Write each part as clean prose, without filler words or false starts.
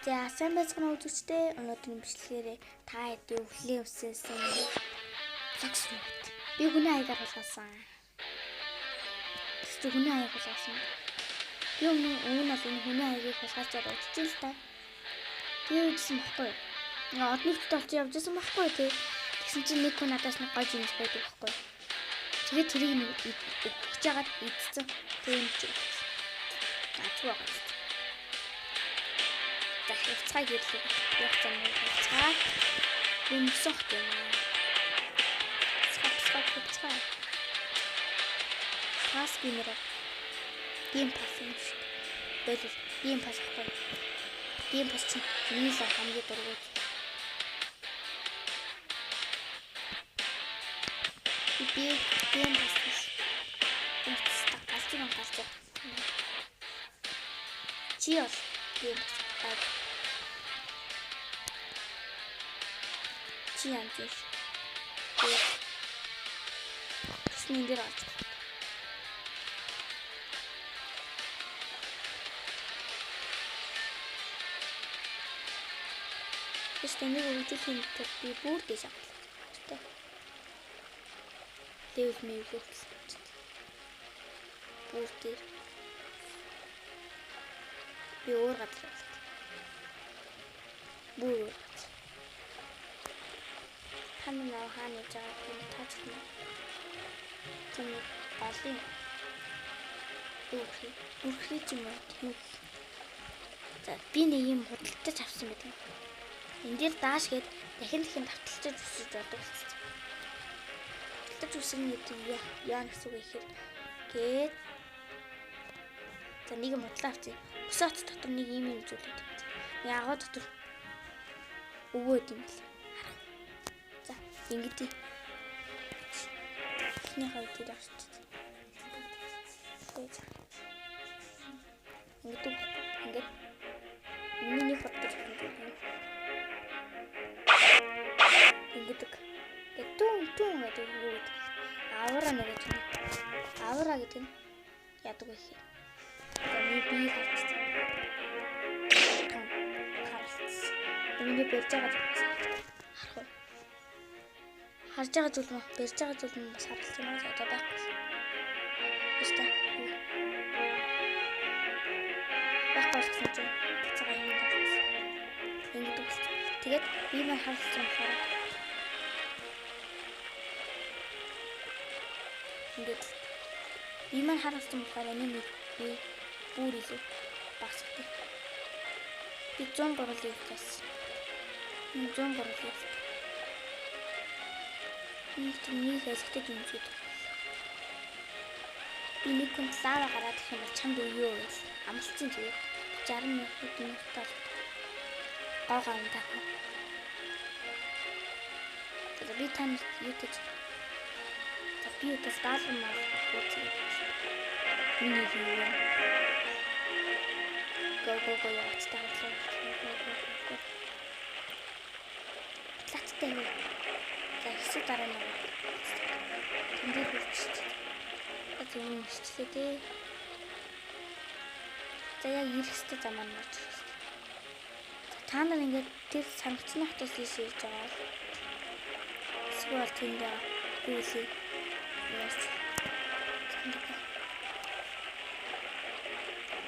За сайн байцгаана үзэгчдээ. Өнөөдрийн бичлэгээр та хэдийн өвлийн өсөөсөн лакс рот. Би хүний аягаар болгосон. Тэгс хүний аяг болгосон. Би өмнө нь бол энэ хүний аягийг болгоочаад удаж л та. Тэгээ үзсэн баггүй. Ингээ одны хөтөлбөрт олж явж байсан баггүй тий. Тэгсэн чинь нэг хүн надаас нэг гож юмс байдаг баггүй. Тэгээ тэрийг нэг өгч яагаад идсэн. Тэгээ юм чи. Гацгаа гацгаа. Хавцаа гэрлээ. Явцсан юм хавцаа. Юмсох юм. Хавцаа. Пас гинэрэ. Дим пас юм шиг. Бэлээ. Дим пас ахгүй. Дим пас чинь миний л хамгийн дургуй. Би дим пас. Эцэст гарч. Чи бол дим пас. Чи амжиж. Тэсний дээр авч. Тэсний үргэлжлэх юм би бүр дэс авлаа. Дэвэл мэйг өгсөн. Бүр дээр. Би өөр газар. Бүр хаана хаана жаа тийм таачна. Тийм олон үрхий юм уу? За би нэг юм худалдаж авсан байдаг. Энд дээр дааш гээд дахин давталчиж үсэж болдог. Худалдаж үсэн гэдэг яа гэсэн үг ихээр гээд за нэг юм бодлоо авчих. Өсөөт дотор нэг юм зүйлүүд байдаг. Ягаа дотор өгөөд юм л. За ингэдэй. Эхний хавьд дээр авчих. Ингээд миний фото хийх. Ингээд тун гэдэг юу гэдэг. Авра нэг гэж. Авра гэдэг нь яадаг вэ хэ? Би харчихсан. Миний барьж байгаа харах. Харж байгаа зүйл мөн барьж байгаа зүйл нь бас харагдсан юм аа байхгүй. Өстө. Байхгүй гэсэн чинь цагаа юм даа. Ингээд үст. Тэгээд би мань харсан болохоор ингээд би мань харсан болохоор энэ би бүр илүү багсдаг. Би 103 лиг гэсэн. 103 лиг. Нэг хэсэгтэй юм шиг. Би нэг хүн лава гараад их юм чамд юу вэ? Амлцсан зүгээр 60 минут тал гоо гандаа. Тэгээд би тань YouTube би өтөс даалган маа үүсгэж. Миний юу? Го яваач таалаа. Латтай. За хэсэг дараа нь. Тэндээ хүрчихсэн. Тийм шүү дээ. За яг ирэхтэй замаар марч ирсэн. Та нар ингээд тэр санагцны хотоос ийш ирж байгаа. Эсвэл тэндээ үүсээ. Яс.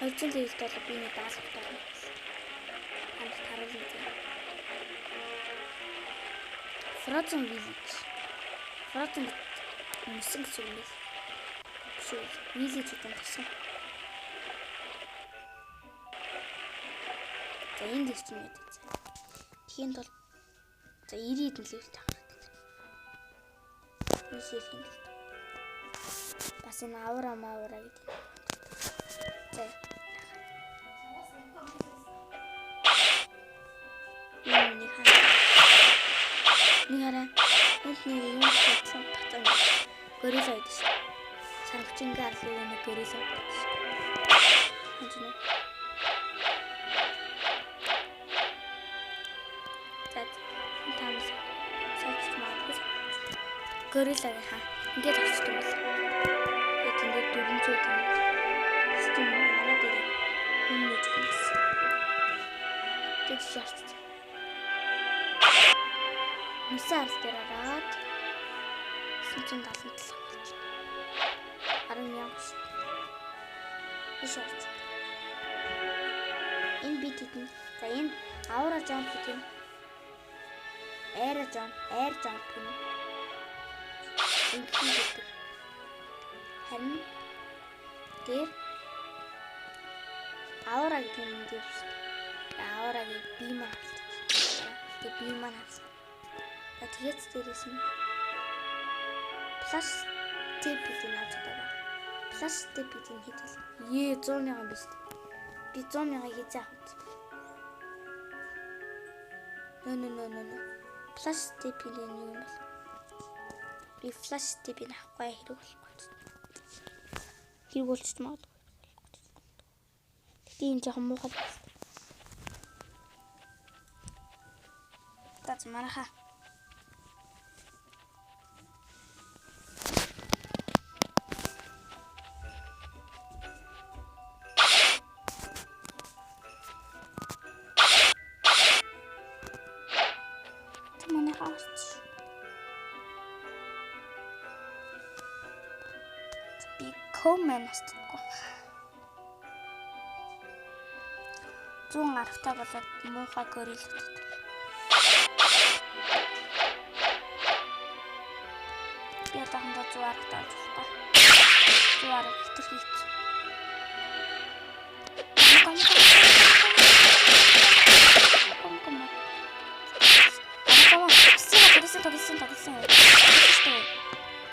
Өчигдөр хэлээд бол би нэг даалгавар тавьсан. Хамт харуулсан. Frozen Village. Frozen мөсөн гэсэн үг. Village гэдэг нь. За энэ дэс чинь яадаг. Тхийн тул за 90 хэдэн левел тавхдаг. Вишэлийн. Бас энэ авра гэдэг. За. Нигара энэ юм хийсэн батан. Горилла гэдэг. Санагчингаар л нэг горилла байдаг. Хажуу. Гориллаг хаа ингээд авчихсан бол яг ингээд 400 төгрөг систем манай дээр өмнөж байсан. гэж шаарч. Мисаар дээр ороод 977 болж. 10,000 шүү. Шаарч. Энэ бид хэдэн. За энэ аура жамп гэдэг юм. Air jump гэнэ. Ингэх юм гэдэг. Харин дээр аура гэдэг юм дээр шүү. Аурагийн бие маань харагдаж. Тэгээ бие маань харагдаж. Тэгээд дээрээс нь плюс step гэдэг нь авч байгаа. Плюс step гэдэг нь хэдэл. 100,000 биш. Би 100,000 хийж авах. No. Плюс step гэдэг нь юу юм бэ? Би флаш степийг авахгүй хэрэг болохгүй. Хэрэг болчих магадгүй. Тэгтээ энэ жоохон муухай байна. Тац мараха. Коммен астдаггүй. 100 гарахтаа болоод муухай гориллтэй. Би одоохондоо 100 гарахтаа болчихлоо. 100 гарах хэтэр хийц.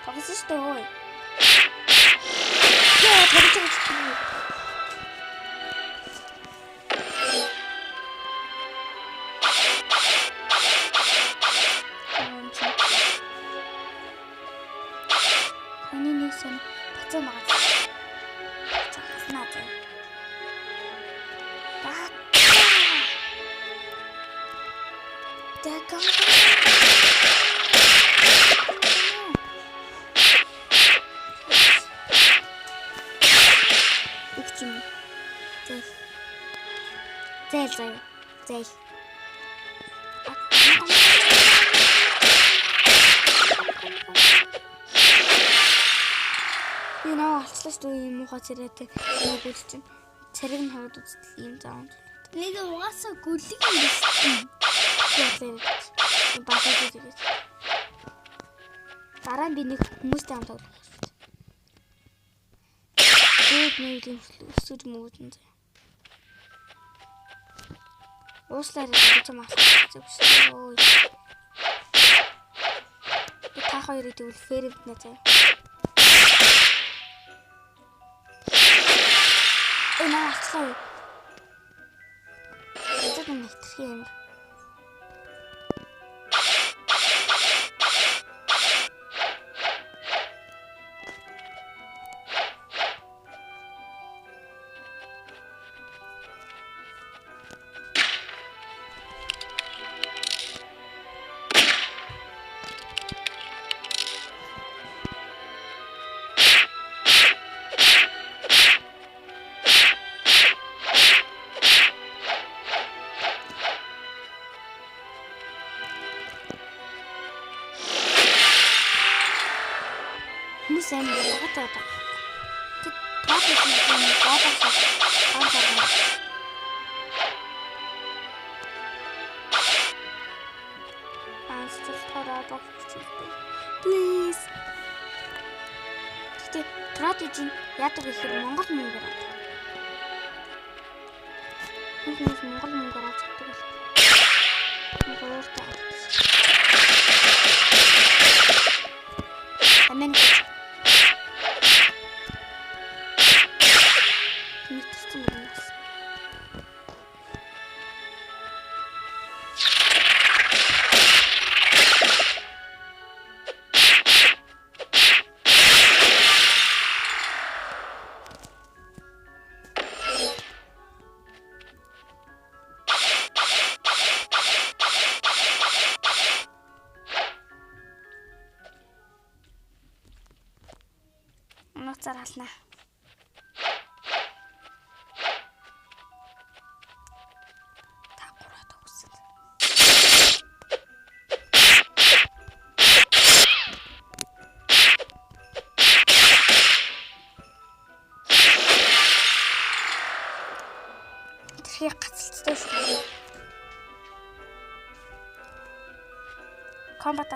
Тогсон шүү дээ. Зээл. Би нөө алцлаа шүү дээ муухай царайтай нөөбөл чинь царайг нь хараад үзтэл ийм заавал. Нэг угаасаа гөлөг юм биш. Багаж ирэв. Дараа нь би нэг хүмүүстэй хамт тоглох шүү дээ. Дээд нэг юм өсөж мөгдөн зэ. Ууслаар гэж юм асууж байгаа шүү. Би та хоёрыг тэгвэл фэрэвд нэ зэ. Энэ алцлаа. Эцэг нь хэтрхи юм. Sen de hata da. Tabii ki bunu babası anladı. Ansız para bakıcı. Please. Тэгтээ трад için яадаг гэхээр Монгол мөнгөөр авдаг. Хүмүүс Монгол мөнгөөр авч чаддаг л. Монгол Америк зална. Та гураад. болохгүй шүү. Комбат.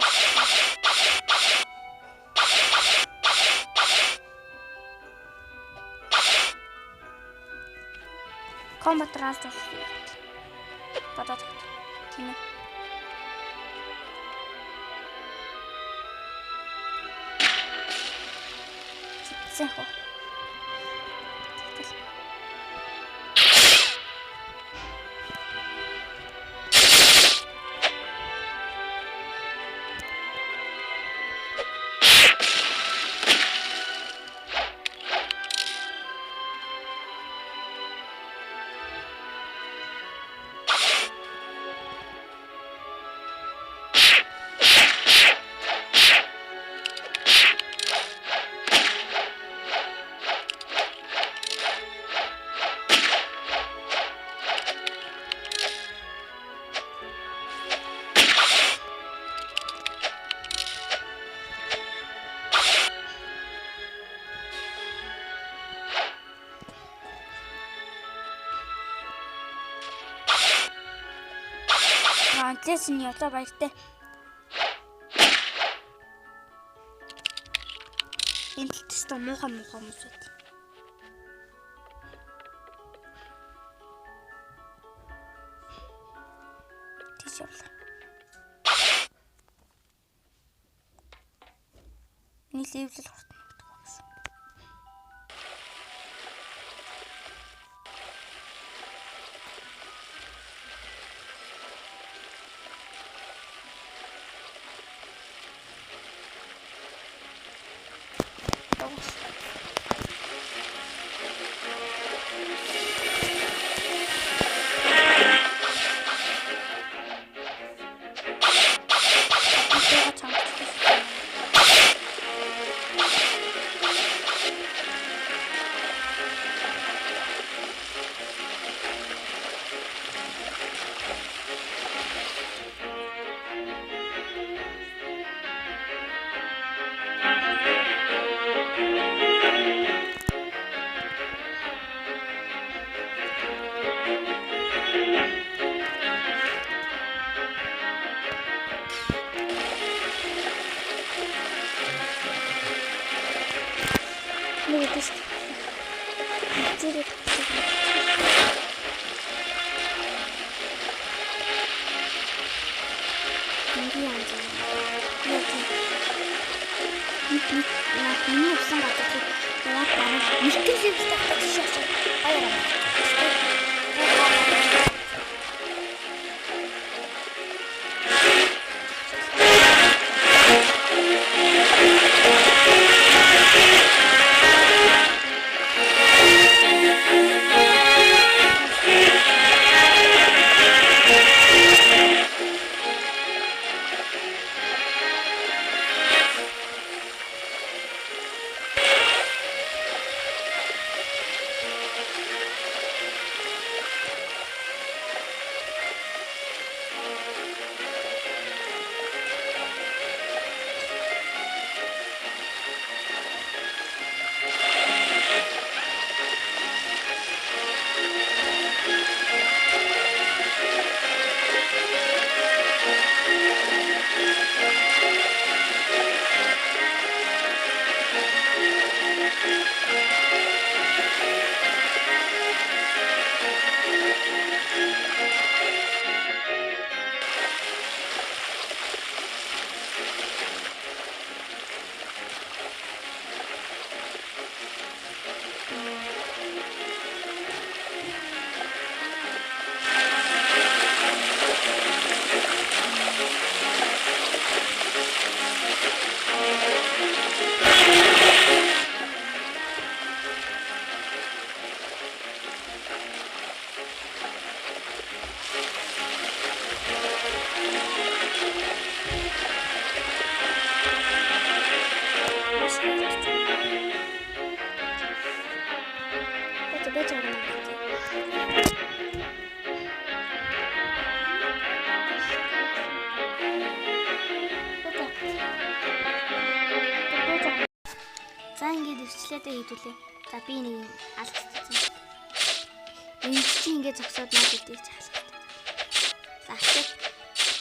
Комбат раалж байна. Бодоод тийм ээ. Зэхо. Антлесны явлаа баяртай. Энэ тест муухай хүмүүс байт. Тийш явлаа. Нэг левел хурдан. Өвчлөөдөө хийдүүлээ. За би нэг алдчихсан. Энэ чи ингээд зогсоод надад идэх захлах.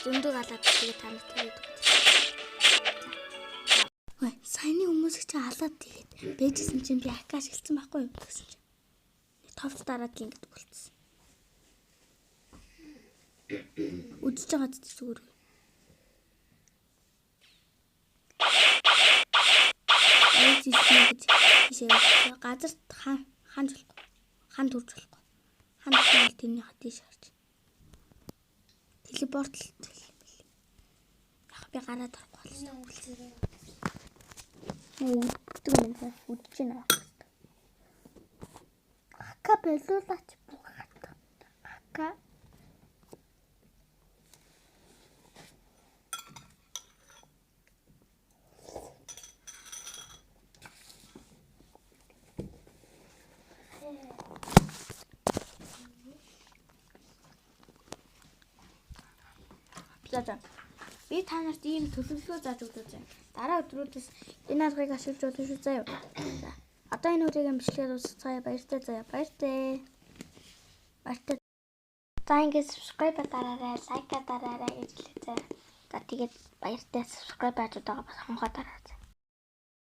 зөндөө галаад тэгээд та нарт хэлээд өгч. Ой, саяны хүмүүсийг чи халаад тэгээд бэжсэн чинь би акаш хэлсэн байхгүй юу гэсэн чинь. Товч дараад ингэж болчихсон. Үдчихэж байгаа зүгээр. Газар ханд болохгүй. Ханд үрж болохгүй. Ханд бол тэрний хатыг шаарч. Телепорт л яг би гараад орохгүй болсон. Үддэг юм байна. Үдчихэж байна. Ака болуулаач бүх хата. Ака би та нарт ийм төлөвлөгөө зааж өгдөг заяа. Дараа өдрүүдээс энэ аргыг ашиглаж болно шүү заяа. За. Одоо энэ үрийг бичлэгээр дуусгая. Баяртай заяа. Баяртай. Баяртай. За ингээд subscribe дараарай, лайк дараарай гэж хэлээ заяа. За тэгээд баяртай subscribe ажууд байгаа бас хонхоо дараарай.